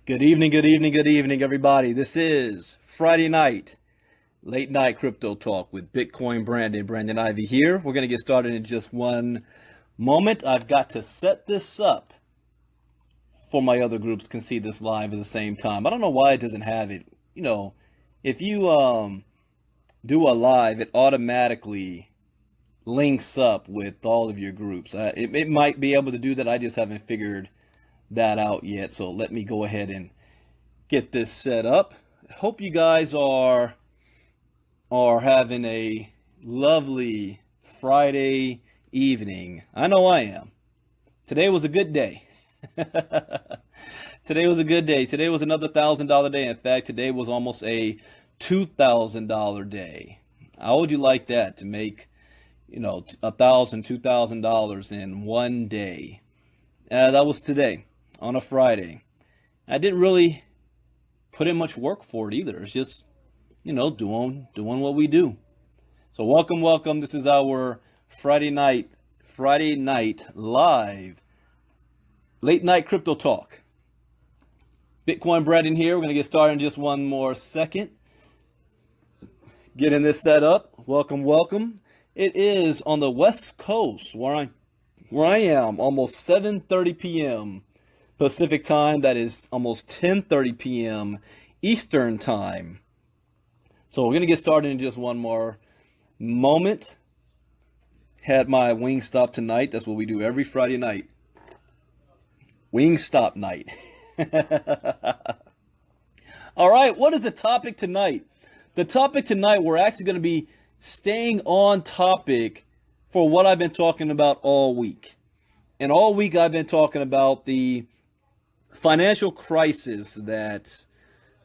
Good evening, everybody. This is Friday night, late night crypto talk with Bitcoin Brandon Ivey here. We're going to get started in just one moment. I've got to set this up for my other groups can see this live at the same time. I don't know why it doesn't have it. If you do a live, it automatically links up with all of your groups. It might be able to do that. I just haven't figured that out yet. So let me go ahead and get this set up. Hope you guys are having a lovely Friday evening. I know I am. Today was a good day. Today was a good day. Today was another $1,000 day. In fact, today was almost a $2,000 day. How would you like that to make, $1,000, $2,000 in one day? That was today on a Friday. I didn't really put in much work for it either. It's just, doing what we do. So welcome. This is our Friday night live late night crypto talk. Bitcoin Brandon here. We're going to get started in just one more second. Getting this set up. Welcome. It is on the West Coast where I am, almost 7:30 p.m. Pacific time. That is almost 10:30 p.m. Eastern time. So we're going to get started in just one more moment. Had my Wingstop tonight. That's what we do every Friday night. Wingstop night. All right, what is the topic tonight? The topic tonight, we're actually going to be staying on topic for what I've been talking about all week. And all week I've been talking about the financial crisis that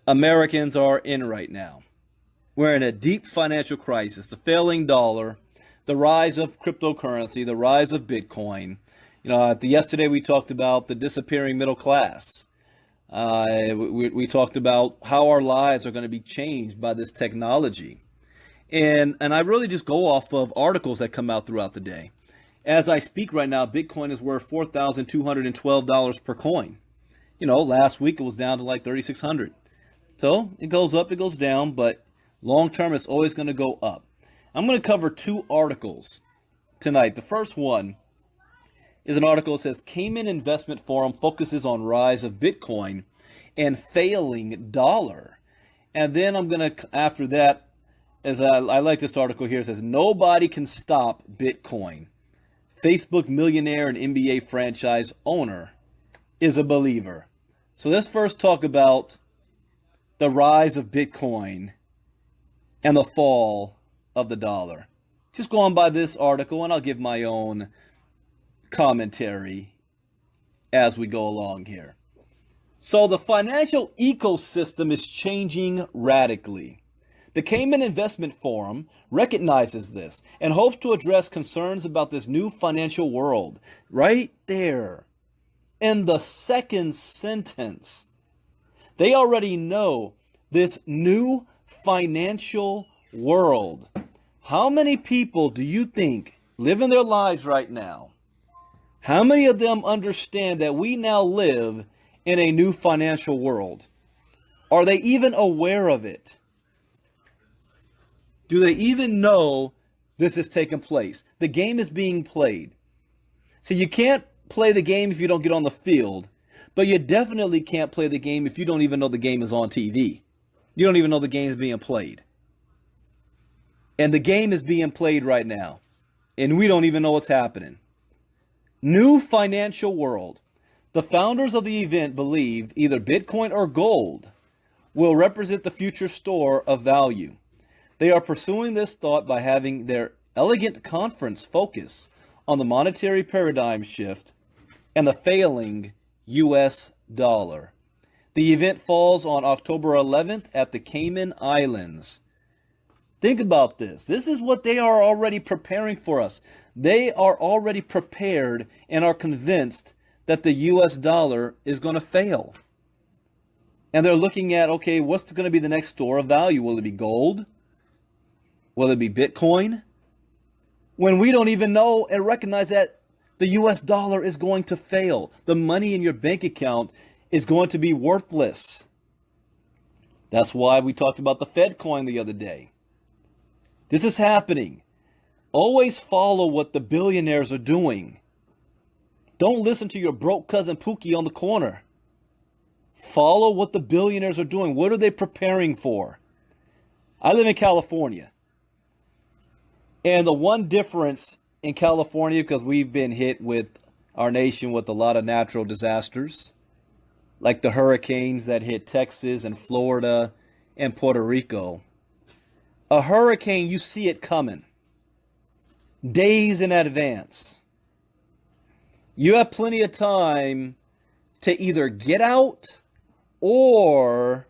Americans are in right now. We're in a deep financial crisis. The failing dollar, the rise of cryptocurrency, the rise of Bitcoin. Yesterday we talked about the disappearing middle class. We talked about how our lives are going to be changed by this technology. And I really just go off of articles that come out throughout the day. As I speak right now, Bitcoin is worth $4,212 per coin. Last week it was down to like $3,600. So it goes up, it goes down, but long term it's always going to go up. I'm going to cover two articles tonight. The first one is an article that says Cayman Investment Forum focuses on rise of Bitcoin and failing dollar. And then I'm going to, after that, as I like this article here, it says nobody can stop Bitcoin. Facebook millionaire and NBA franchise owner is a believer. So let's first talk about the rise of Bitcoin and the fall of the dollar. Just go on by this article and I'll give my own commentary as we go along here. So the financial ecosystem is changing radically. The Cayman Investment Forum recognizes this and hopes to address concerns about this new financial world. Right there in the second sentence, they already know this new financial world. How many people do you think live in their lives right now? How many of them understand that we now live in a new financial world? Are they even aware of it? Do they even know this is taking place? The game is being played. So you can't play the game if you don't get on the field, but you definitely can't play the game if you don't even know the game is on TV. You don't even know the game is being played. And the game is being played right now, and we don't even know what's happening. New financial world. The founders of the event believe either Bitcoin or gold will represent the future store of value. They are pursuing this thought by having their elegant conference focus on the monetary paradigm shift and the failing U.S. dollar. The event falls on October 11th at the Cayman Islands. Think about this. This is what they are already preparing for us. They are already prepared and are convinced that the U.S. dollar is going to fail. And they're looking at, okay, what's going to be the next store of value? Will it be gold? Will it be Bitcoin? When we don't even know and recognize that the U.S. dollar is going to fail. The money in your bank account is going to be worthless. That's why we talked about the Fed coin the other day. This is happening. Always follow what the billionaires are doing. Don't listen to your broke cousin Pookie on the corner. Follow what the billionaires are doing. What are they preparing for? I live in California. And the one difference in California, because we've been hit with our nation with a lot of natural disasters, like the hurricanes that hit Texas and Florida and Puerto Rico. A hurricane, you see it coming days in advance. You have plenty of time to either get out or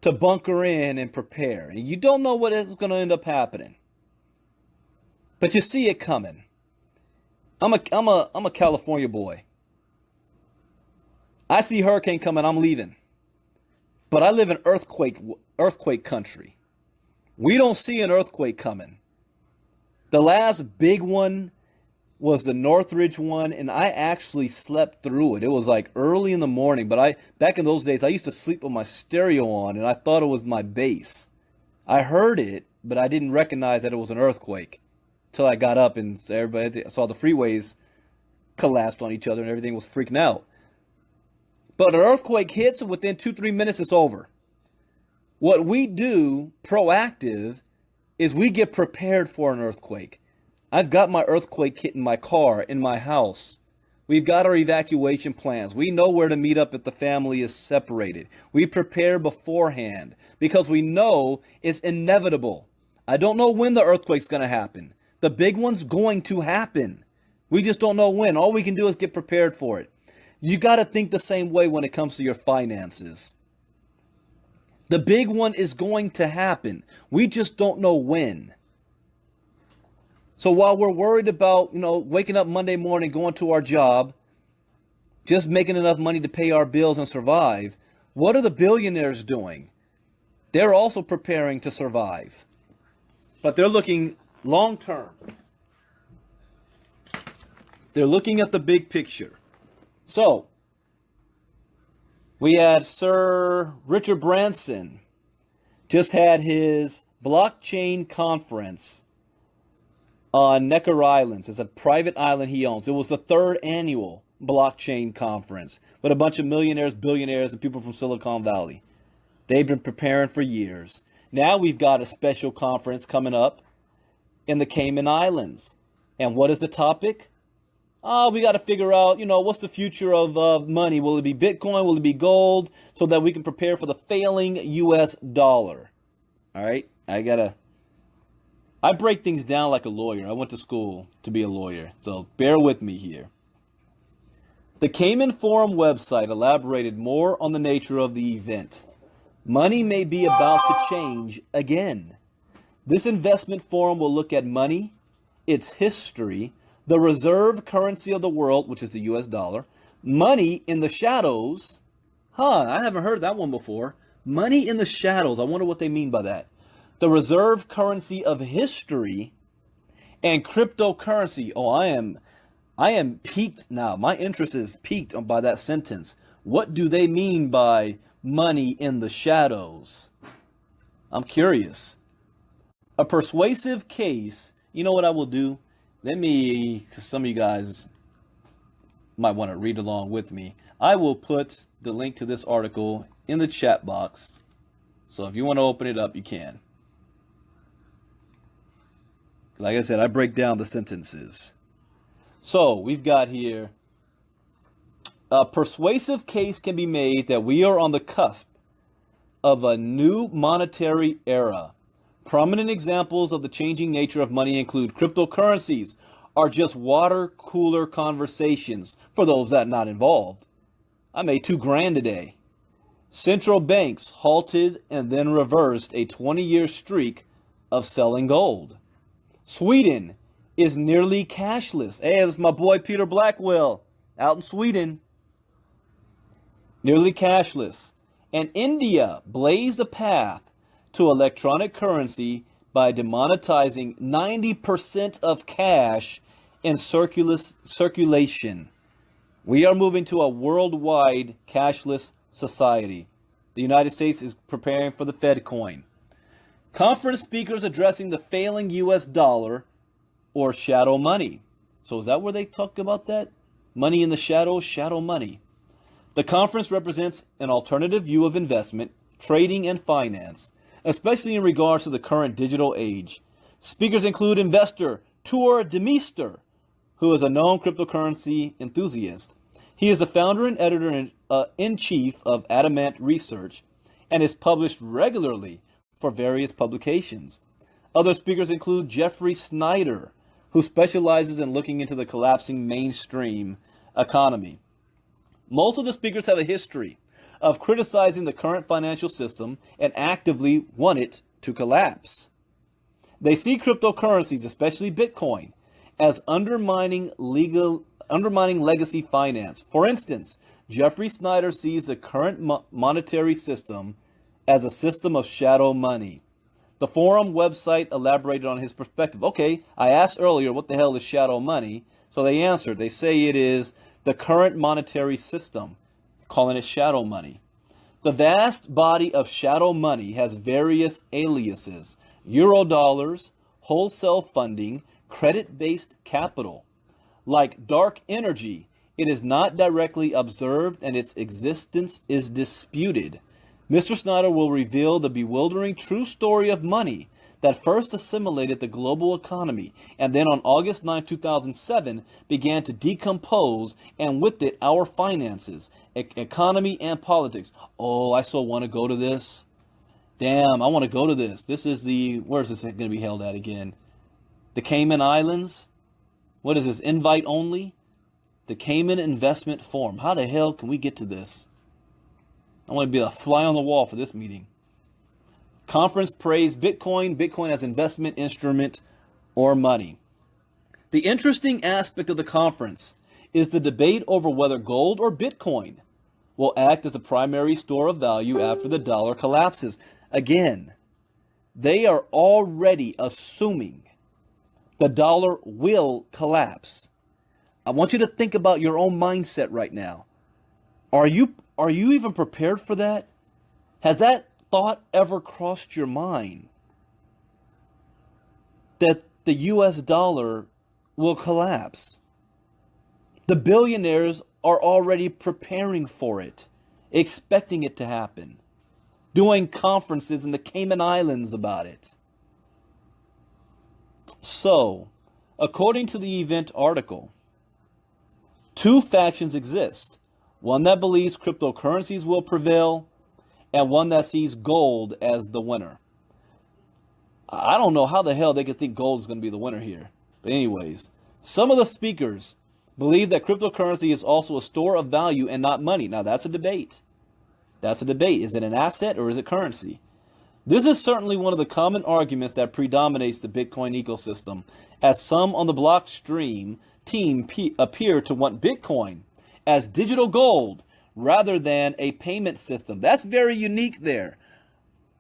to bunker in and prepare. And you don't know what is going to end up happening, but you see it coming. I'm a California boy. I see hurricane coming, I'm leaving. But I live in earthquake country. We don't see an earthquake coming. The last big one was the Northridge one, and I actually slept through it. It was like early in the morning, but back in those days, I used to sleep with my stereo on, and I thought it was my bass. I heard it, but I didn't recognize that it was an earthquake until I got up and everybody saw the freeways collapsed on each other and everything was freaking out. But an earthquake hits, and within 2-3 minutes, it's over. What we do, proactive, is we get prepared for an earthquake. I've got my earthquake kit in my car, in my house. We've got our evacuation plans. We know where to meet up if the family is separated. We prepare beforehand because we know it's inevitable. I don't know when the earthquake's going to happen. The big one's going to happen. We just don't know when. All we can do is get prepared for it. You got to think the same way when it comes to your finances. The big one is going to happen. We just don't know when. So while we're worried about, waking up Monday morning, going to our job, just making enough money to pay our bills and survive, what are the billionaires doing? They're also preparing to survive. But they're looking long term. They're looking at the big picture. So, we had Sir Richard Branson just had his blockchain conference on Necker Islands. It's a private island he owns. It was the 3rd annual blockchain conference with a bunch of millionaires, billionaires, and people from Silicon Valley. They've been preparing for years. Now we've got a special conference coming up in the Cayman Islands. And what is the topic? We got to figure out, what's the future of money? Will it be Bitcoin? Will it be gold? So that we can prepare for the failing U.S. dollar. All right? I break things down like a lawyer. I went to school to be a lawyer. So bear with me here. The Cayman Forum website elaborated more on the nature of the event. Money may be about to change again. This investment forum will look at money, its history, the reserve currency of the world, which is the US dollar, money in the shadows. I haven't heard that one before. Money in the shadows. I wonder what they mean by that. The reserve currency of history and cryptocurrency. Oh, I am piqued now. My interest is piqued by that sentence. What do they mean by money in the shadows? I'm curious. A persuasive case. You know what I will do? Because some of you guys might want to read along with me. I will put the link to this article in the chat box. So if you want to open it up, you can. Like I said, I break down the sentences. So we've got here, a persuasive case can be made that we are on the cusp of a new monetary era. Prominent examples of the changing nature of money include cryptocurrencies are just water cooler conversations for those that are not involved. I made $2,000 today. Central banks halted and then reversed a 20-year streak of selling gold. Sweden is nearly cashless. Hey, that's my boy Peter Blackwell out in Sweden. Nearly cashless. And India blazed a path to electronic currency by demonetizing 90% of cash in circulation. We are moving to a worldwide cashless society. The United States is preparing for the Fed coin. Conference speakers addressing the failing U.S. dollar or shadow money. So is that where they talk about that? Money in the shadows, shadow money. The conference represents an alternative view of investment, trading, and finance, especially in regards to the current digital age. Speakers include investor Tur Demeester, who is a known cryptocurrency enthusiast. He is the founder and editor-in-chief of Adamant Research and is published regularly for various publications. Other speakers include Jeffrey Snyder, who specializes in looking into the collapsing mainstream economy. Most of the speakers have a history of criticizing the current financial system and actively want it to collapse. They see cryptocurrencies, especially Bitcoin, as undermining legacy finance. For instance, Jeffrey Snyder sees the current monetary system as a system of shadow money. The forum website elaborated on his perspective. Okay, I asked earlier what the hell is shadow money, so they answered. They say it is the current monetary system, calling it shadow money. The vast body of shadow money has various aliases: Eurodollars, wholesale funding, credit-based capital. Like dark energy, it is not directly observed and its existence is disputed. Mr. Snyder will reveal the bewildering true story of money that first assimilated the global economy and then on August 9, 2007 began to decompose, and with it our finances, economy, and politics. Oh, I so want to go to this. Damn, I want to go to this. This is where is this going to be held at again? The Cayman Islands? What is this, invite only? The Cayman Investment Forum. How the hell can we get to this? I want to be a fly on the wall for this meeting. Conference praised Bitcoin as investment instrument or money. The interesting aspect of the conference is the debate over whether gold or Bitcoin will act as the primary store of value after the dollar collapses. Again, they are already assuming the dollar will collapse. I want you to think about your own mindset right now. Are you even prepared for that? Has that thought ever crossed your mind that the US dollar will collapse? The billionaires are already preparing for it, expecting it to happen, doing conferences in the Cayman Islands about it. So, according to the event article, two factions exist. One that believes cryptocurrencies will prevail, and one that sees gold as the winner. I don't know how the hell they could think gold is going to be the winner here. But anyways, some of the speakers believe that cryptocurrency is also a store of value and not money. Now that's a debate. That's a debate. Is it an asset or is it currency? This is certainly one of the common arguments that predominates the Bitcoin ecosystem, as some on the Blockstream team appear to want Bitcoin as digital gold rather than a payment system. That's very unique there.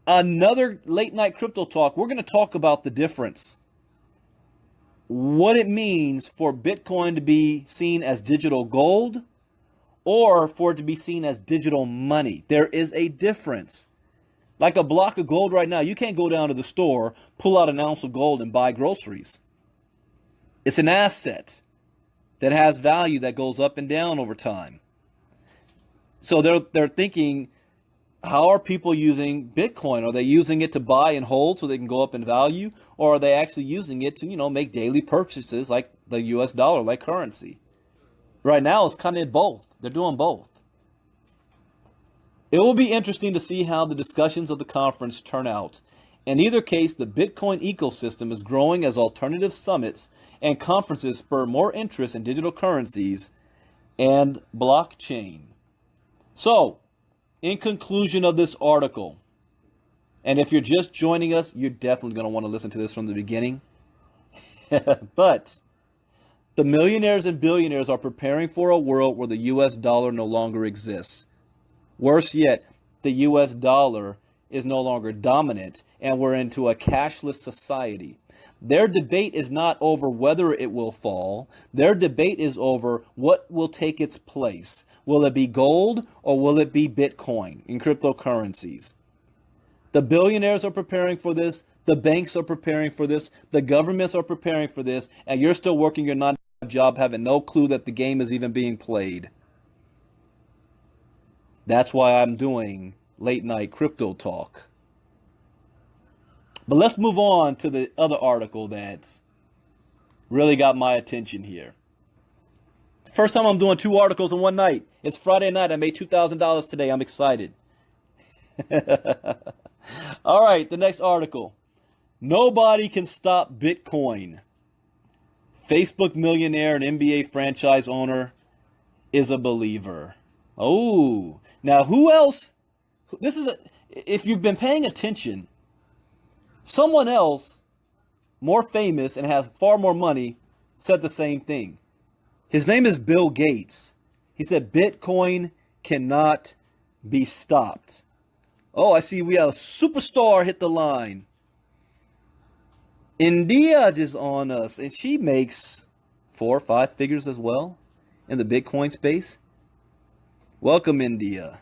Another late night crypto talk, we're going to talk about the difference. What it means for Bitcoin to be seen as digital gold or for it to be seen as digital money. There is a difference. Like a block of gold right now, you can't go down to the store, pull out an ounce of gold and buy groceries. It's an asset that has value that goes up and down over time. So they're thinking, how are people using Bitcoin? Are they using it to buy and hold so they can go up in value? Or are they actually using it to, make daily purchases like the US dollar, like currency? Right now, it's kind of both. They're doing both. It will be interesting to see how the discussions of the conference turn out. In either case, the Bitcoin ecosystem is growing as alternative summits and conferences spur more interest in digital currencies and blockchain. So, in conclusion of this article, and if you're just joining us, you're definitely going to want to listen to this from the beginning. But the millionaires and billionaires are preparing for a world where the US dollar no longer exists. Worse yet, the US dollar is no longer dominant and we're into a cashless society. Their debate is not over whether it will fall. Their debate is over what will take its place. Will it be gold or will it be Bitcoin in cryptocurrencies? The billionaires are preparing for this. The banks are preparing for this. The governments are preparing for this. And you're still working your 9-to-5 job having no clue that the game is even being played. That's why I'm doing late night crypto talk. But let's move on to the other article that's really got my attention here. First time I'm doing 2 articles in one night. It's Friday night. I made $2,000 today. I'm excited. All right, the next article. Nobody can stop Bitcoin. Facebook millionaire and NBA franchise owner is a believer. Oh, now who else? If you've been paying attention, someone else more famous and has far more money said the same thing. His name is Bill Gates. He said Bitcoin cannot be stopped. Oh, I see we have a superstar hit the line. India is on us, and she makes 4 or 5 figures as well in the Bitcoin space. Welcome, India.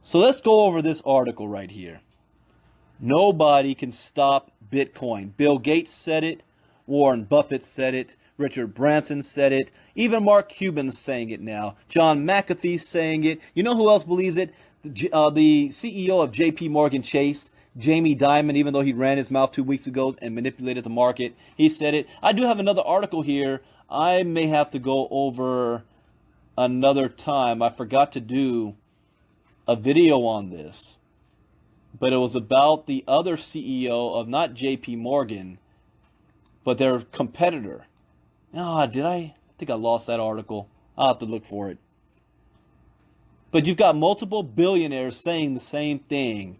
So let's go over this article right here. Nobody can stop Bitcoin. Bill Gates said it. Warren Buffett said it. Richard Branson said it. Even Mark Cuban's saying it now. John McAfee's saying it. You know who else believes it? The CEO of JP Morgan Chase, Jamie Dimon, even though he ran his mouth 2 weeks ago and manipulated the market, he said it. I do have another article here. I may have to go over another time. I forgot to do a video on this, but it was about the other CEO of not JP Morgan, but their competitor. Did I? I think I lost that article. I'll have to look for it. But you've got multiple billionaires saying the same thing.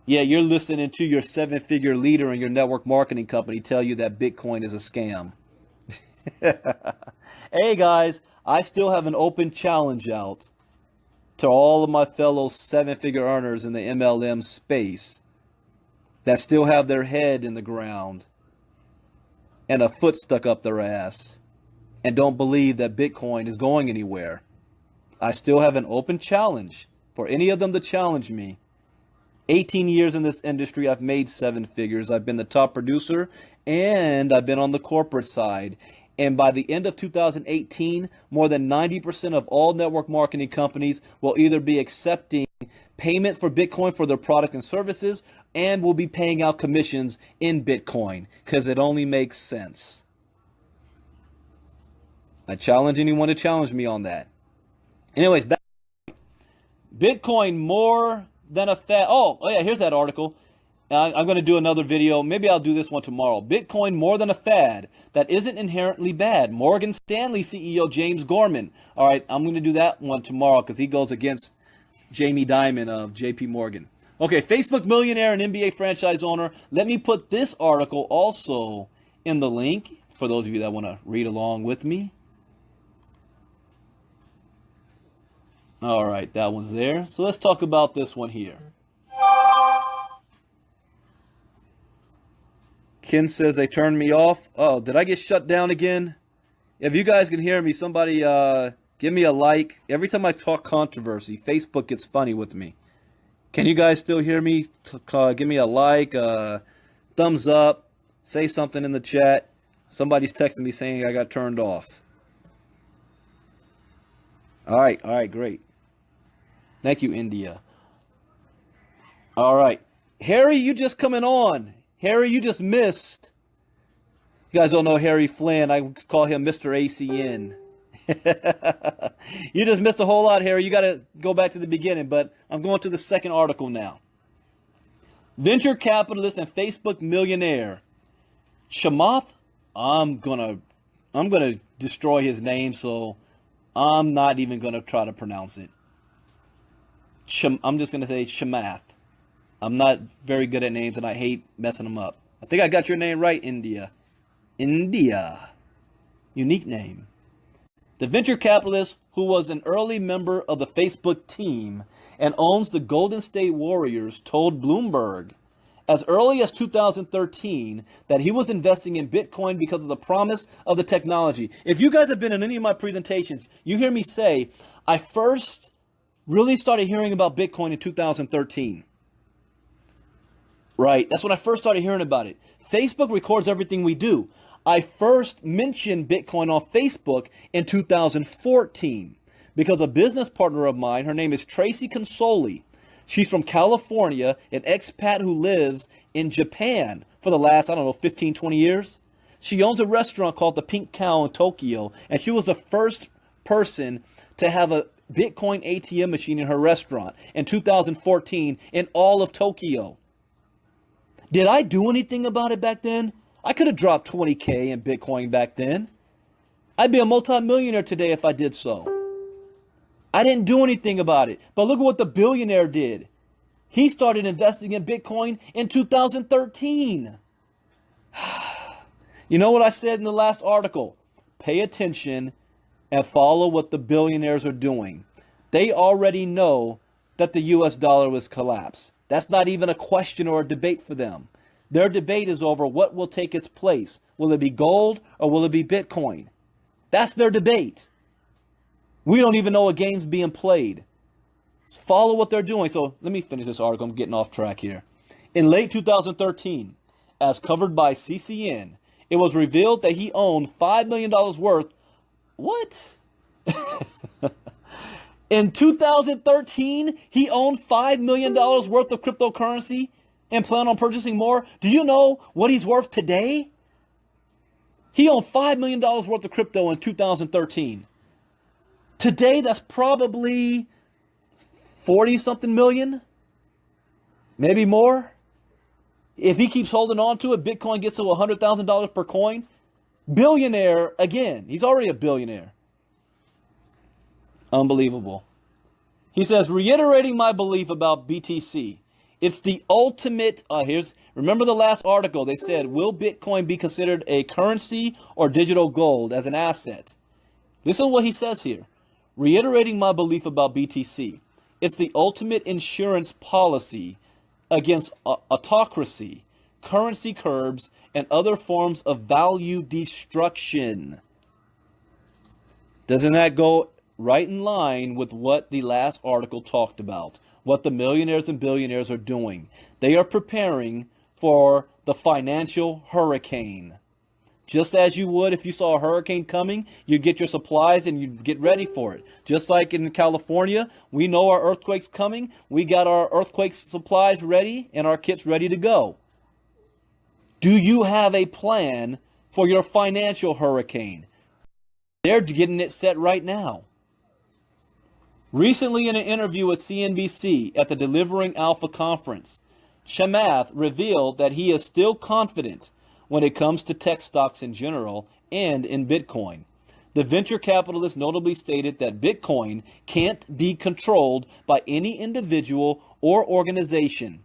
Yeah, you're listening to your 7-figure leader in your network marketing company tell you that Bitcoin is a scam. Hey guys, I still have an open challenge out to all of my fellow 7-figure earners in the MLM space that still have their head in the ground and a foot stuck up their ass and don't believe that Bitcoin is going anywhere. I still have an open challenge for any of them to challenge me. 18 years in this industry, I've made 7 figures. I've been the top producer and I've been on the corporate side. And by the end of 2018, more than 90% of all network marketing companies will either be accepting payment for Bitcoin for their product and services and will be paying out commissions in Bitcoin because it only makes sense. I challenge anyone to challenge me on that. Anyways, back Bitcoin more than a fad. Oh yeah, here's that article. I'm going to do another video. Maybe I'll do this one tomorrow. Bitcoin more than a fad that isn't inherently bad. Morgan Stanley CEO James Gorman. All right, I'm going to do that one tomorrow because he goes against Jamie Dimon of JP Morgan. Okay, Facebook millionaire and NBA franchise owner. Let me put this article also in the link for those of you that want to read along with me. All right, that one's there. So let's talk about this one here. Ken says they turned me off. Oh, did I get shut down again? If you guys can hear me, somebody give me a like. Every time I talk controversy, Facebook gets funny with me. Can you guys still hear me? Give me a like, thumbs up, say something in the chat. Somebody's texting me saying I got turned off. All right, great. Thank you, India. All right. Harry, you just coming on. Harry, you just missed. You guys don't know Harry Flynn. I call him Mr. ACN. You just missed a whole lot, Harry. You got to go back to the beginning, but I'm going to the second article now. Venture capitalist and Facebook millionaire Chamath. I'm gonna destroy his name, so I'm not even gonna try to pronounce it. I'm just gonna say Chamath. I'm not very good at names, and I hate messing them up. I think I got your name right, India. India. Unique name. The venture capitalist who was an early member of the Facebook team and owns the Golden State Warriors told Bloomberg as early as 2013 that he was investing in Bitcoin because of the promise of the technology. If you guys have been in any of my presentations, you hear me say, I first really started hearing about Bitcoin in 2013. Right? That's when I first started hearing about it. Facebook records everything we do. I first mentioned Bitcoin on Facebook in 2014 because a business partner of mine, her name is Tracy Consoli. She's from California, an expat who lives in Japan for the last, 15, 20 years. She owns a restaurant called the Pink Cow in Tokyo, and she was the first person to have a Bitcoin ATM machine in her restaurant in 2014 in all of Tokyo. Did I do anything about it back then? I could have dropped 20K in Bitcoin back then. I'd be a multimillionaire today if I did so. I didn't do anything about it. But look at what the billionaire did. He started investing in Bitcoin in 2013. You know what I said in the last article? Pay attention and follow what the billionaires are doing. They already know that the US dollar was collapsed. That's not even a question or a debate for them. Their debate is over what will take its place. Will it be gold or will it be Bitcoin? That's their debate. We don't even know a game's being played. Just follow what they're doing. So let me finish this article. I'm getting off track here. In late 2013, as covered by CCN, it was revealed that he owned $5 million worth. What? In 2013, he owned $5 million worth of cryptocurrency and planned on purchasing more. Do you know what he's worth today? He owned $5 million worth of crypto in 2013. Today, that's probably 40-something million, maybe more. If he keeps holding on to it, Bitcoin gets to $100,000 per coin. Billionaire again. He's already a billionaire. Unbelievable. He says, reiterating my belief about BTC, it's the ultimate, remember the last article, they said, will Bitcoin be considered a currency or digital gold as an asset? Listen to what he says here. Reiterating my belief about BTC, it's the ultimate insurance policy against autocracy, currency curbs, and other forms of value destruction. Doesn't that go right in line with what the last article talked about? What the millionaires and billionaires are doing. They are preparing for the financial hurricane. Just as you would if you saw a hurricane coming, you'd get your supplies and you'd get ready for it. Just like in California, we know our earthquake's coming. We got our earthquake supplies ready and our kits ready to go. Do you have a plan for your financial hurricane? They're getting it set right now. Recently, in an interview with CNBC at the Delivering Alpha conference, Chamath revealed that he is still confident when it comes to tech stocks in general and in Bitcoin. The venture capitalist notably stated that Bitcoin can't be controlled by any individual or organization.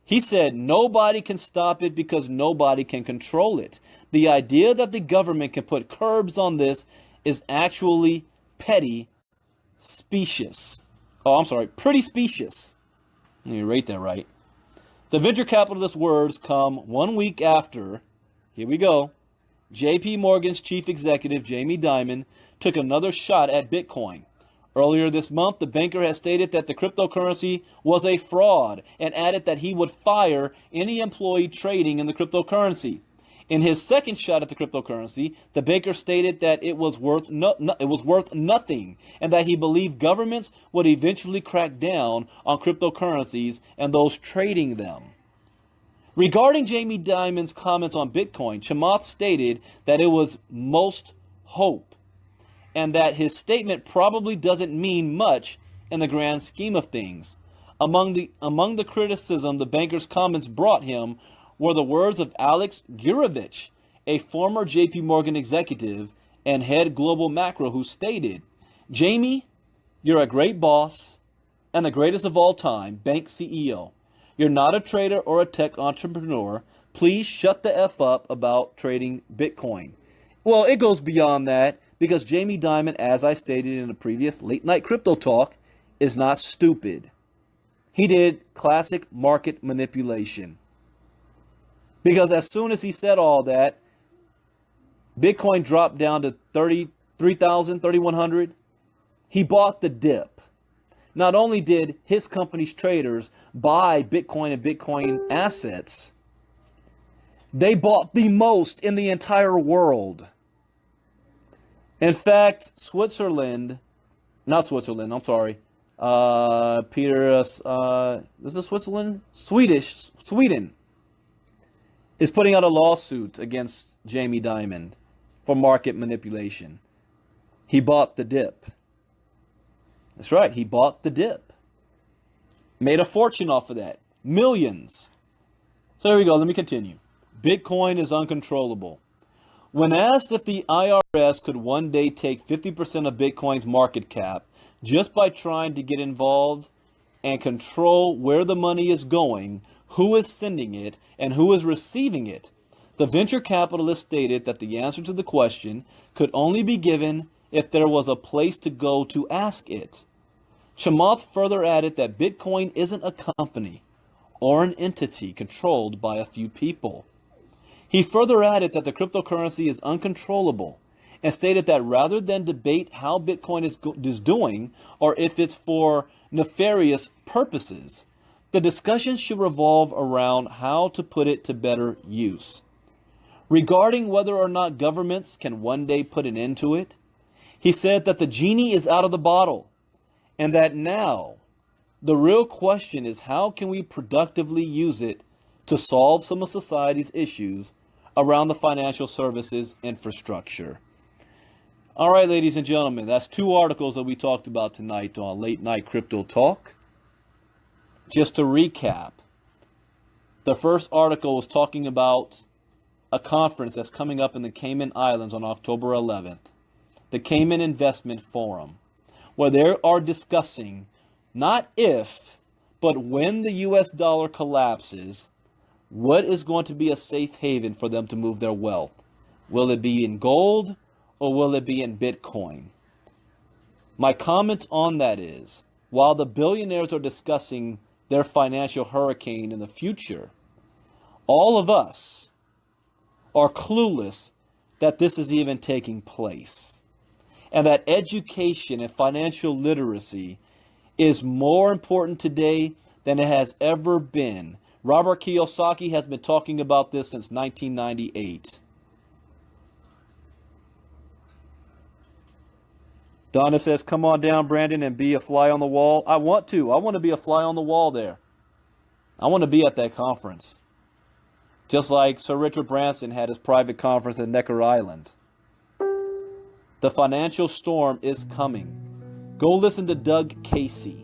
He said nobody can stop it because nobody can control it. The idea that the government can put curbs on this is actually pretty specious. Let me rate that right. The venture capitalist's words come 1 week after, here we go, JP Morgan's chief executive, Jamie Dimon, took another shot at Bitcoin. Earlier this month, the banker has stated that the cryptocurrency was a fraud and added that he would fire any employee trading in the cryptocurrency. In his second shot at the cryptocurrency, the banker stated that it was worth nothing and that he believed governments would eventually crack down on cryptocurrencies and those trading them. Regarding Jamie Dimon's comments on Bitcoin, Chamath stated that it was most hope and that his statement probably doesn't mean much in the grand scheme of things. Among the criticism the banker's comments brought him were the words of Alex Gurevich, a former JP Morgan executive and head global macro, who stated, Jamie, you're a great boss and the greatest of all time, bank CEO. You're not a trader or a tech entrepreneur. Please shut the F up about trading Bitcoin. Well, it goes beyond that because Jamie Dimon, as I stated in a previous late night crypto talk, is not stupid. He did classic market manipulation. Because as soon as he said all that, Bitcoin dropped down to 33,000, 3,100. He bought the dip. Not only did his company's traders buy Bitcoin and Bitcoin assets, they bought the most in the entire world. In fact, Sweden is putting out a lawsuit against Jamie Dimon for market manipulation. He bought the dip. That's right, he bought the dip. Made a fortune off of that. Millions. So here we go, let me continue. Bitcoin is uncontrollable. When asked if the IRS could one day take 50% of Bitcoin's market cap just by trying to get involved and control where the money is going, who is sending it, and who is receiving it, the venture capitalist stated that the answer to the question could only be given if there was a place to go to ask it. Chamath further added that Bitcoin isn't a company or an entity controlled by a few people. He further added that the cryptocurrency is uncontrollable and stated that rather than debate how Bitcoin is doing or if it's for nefarious purposes, the discussion should revolve around how to put it to better use. Regarding whether or not governments can one day put an end to it, he said that the genie is out of the bottle and that now the real question is how can we productively use it to solve some of society's issues around the financial services infrastructure. All right, ladies and gentlemen, that's two articles that we talked about tonight on Late Night Crypto Talk. Just to recap, the first article was talking about a conference that's coming up in the Cayman Islands on October 11th, the Cayman Investment Forum, where they are discussing not if, but when the US dollar collapses, what is going to be a safe haven for them to move their wealth? Will it be in gold or will it be in Bitcoin? My comment on that is, while the billionaires are discussing their financial hurricane in the future, all of us are clueless that this is even taking place. And that education and financial literacy is more important today than it has ever been. Robert Kiyosaki has been talking about this since 1998. Donna says, come on down, Brandon, and be a fly on the wall. I want to. I want to be a fly on the wall there. I want to be at that conference. Just like Sir Richard Branson had his private conference at Necker Island. The financial storm is coming. Go listen to Doug Casey.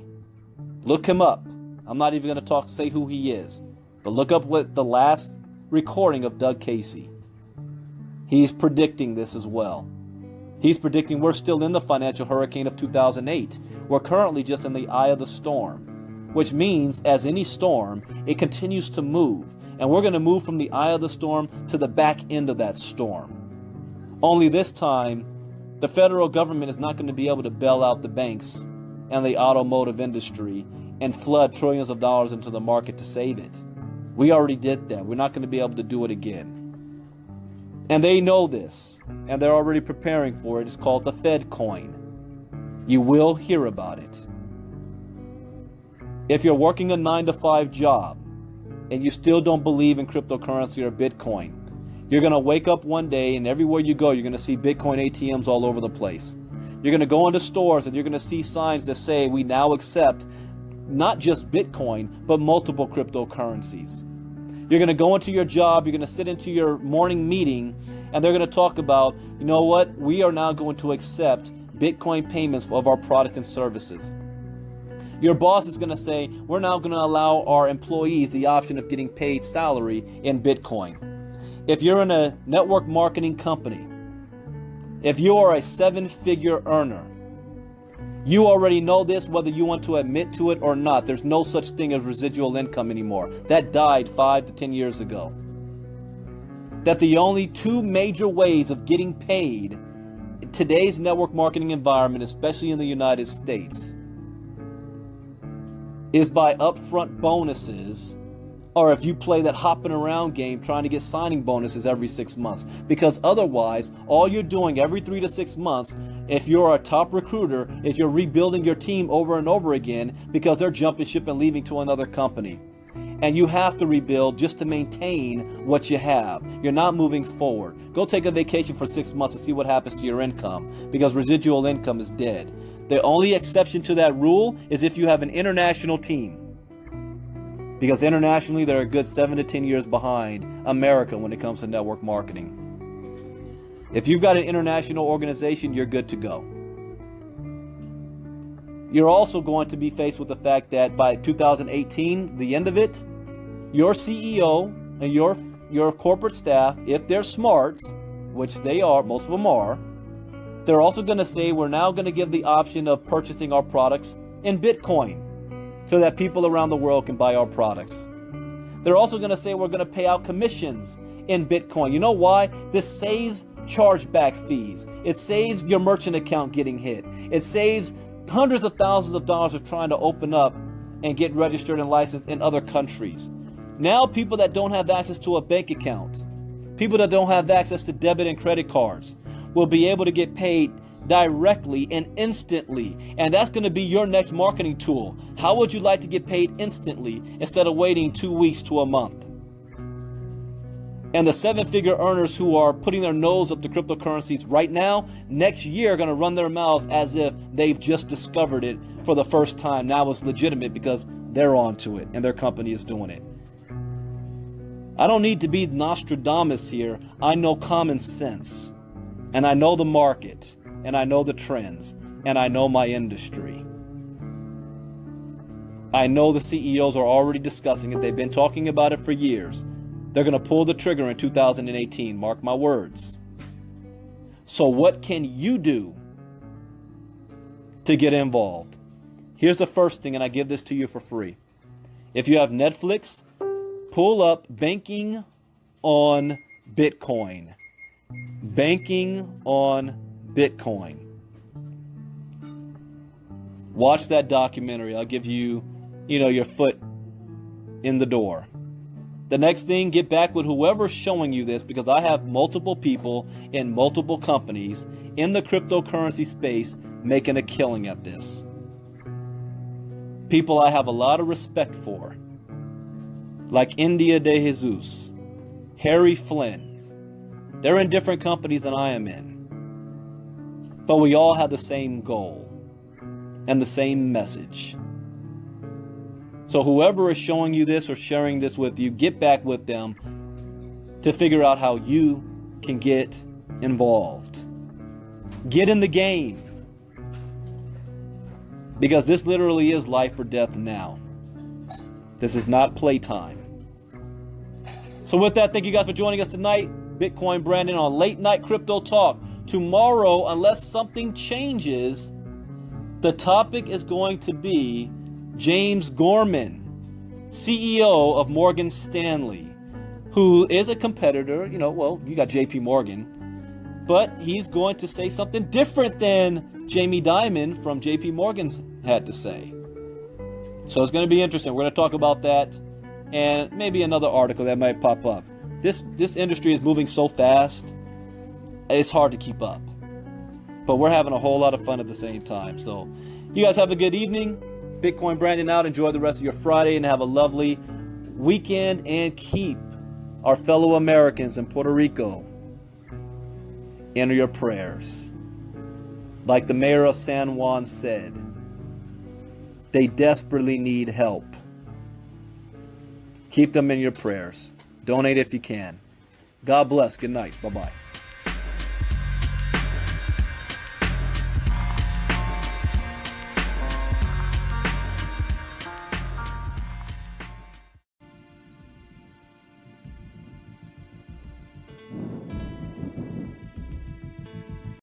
Look him up. I'm not even going to say who he is. But look up what the last recording of Doug Casey. He's predicting this as well. He's predicting we're still in the financial hurricane of 2008. We're currently just in the eye of the storm, which means as any storm, it continues to move. And we're going to move from the eye of the storm to the back end of that storm. Only this time, the federal government is not going to be able to bail out the banks and the automotive industry and flood trillions of dollars into the market to save it. We already did that. We're not going to be able to do it again. And they know this, and they're already preparing for it. It's called the Fed coin. You will hear about it. If you're working a 9-to-5 job and you still don't believe in cryptocurrency or Bitcoin, you're going to wake up one day and everywhere you go, you're going to see Bitcoin ATMs all over the place. You're going to go into stores and you're going to see signs that say we now accept not just Bitcoin, but multiple cryptocurrencies. You're going to go into your job, you're going to sit into your morning meeting, and they're going to talk about, you know what, we are now going to accept Bitcoin payments of our product and services. Your boss is going to say, we're now going to allow our employees the option of getting paid salary in Bitcoin. If you're in a network marketing company, if you are a 7-figure earner, you already know this whether you want to admit to it or not. There's no such thing as residual income anymore. That died 5 to 10 years ago. That the only two major ways of getting paid in today's network marketing environment, especially in the United States, is by upfront bonuses or if you play that hopping around game trying to get signing bonuses every 6 months. Because otherwise, all you're doing every 3 to 6 months, if you're a top recruiter, is you're rebuilding your team over and over again because they're jumping ship and leaving to another company. And you have to rebuild just to maintain what you have. You're not moving forward. Go take a vacation for 6 months and see what happens to your income, because residual income is dead. The only exception to that rule is if you have an international team. Because internationally, they're a good 7 to 10 years behind America when it comes to network marketing. If you've got an international organization, you're good to go. You're also going to be faced with the fact that by 2018, the end of it, your CEO and your corporate staff, if they're smart, which they are, most of them are, they're also going to say, we're now going to give the option of purchasing our products in Bitcoin so that people around the world can buy our products. They're also going to say, we're going to pay out commissions in Bitcoin. You know why? This saves chargeback fees. It saves your merchant account getting hit. It saves hundreds of thousands of dollars of trying to open up and get registered and licensed in other countries. Now people that don't have access to a bank account, people that don't have access to debit and credit cards, will be able to get paid directly and instantly. And that's going to be your next marketing tool. How would you like to get paid instantly instead of waiting 2 weeks to a month? And the 7-figure earners who are putting their nose up to cryptocurrencies right now, next year are going to run their mouths as if they've just discovered it for the first time. Now it's legitimate because they're onto it and their company is doing it. I don't need to be Nostradamus here. I know common sense. And I know the market. And I know the trends. And I know my industry. I know the CEOs are already discussing it. They've been talking about it for years. They're going to pull the trigger in 2018. Mark my words. So what can you do to get involved? Here's the first thing, and I give this to you for free. If you have Netflix, pull up Banking on Bitcoin. Banking on Bitcoin. Watch that documentary. I'll give you, your foot in the door. The next thing, get back with whoever's showing you this, because I have multiple people in multiple companies in the cryptocurrency space making a killing at this. People I have a lot of respect for, like India de Jesus, Harry Flynn. They're in different companies than I am in. But we all have the same goal and the same message. So whoever is showing you this or sharing this with you, get back with them to figure out how you can get involved. Get in the game. Because this literally is life or death now. This is not playtime. So with that, thank you guys for joining us tonight. Bitcoin Brandon on Late Night Crypto Talk. Tomorrow, unless something changes, the topic is going to be James Gorman, CEO of Morgan Stanley, who is a competitor. You got JP Morgan, but he's going to say something different than Jamie Dimon from JP Morgan's had to say. So it's going to be interesting. We're going to talk about that and maybe another article that might pop up. This industry is moving so fast, it's hard to keep up. But we're having a whole lot of fun at the same time. So you guys have a good evening. Bitcoin Brandon out. Enjoy the rest of your Friday and have a lovely weekend, and keep our fellow Americans in Puerto Rico in your prayers. Like the mayor of San Juan said, they desperately need help. Keep them in your prayers. Donate if you can. God bless. Good night. Bye-bye.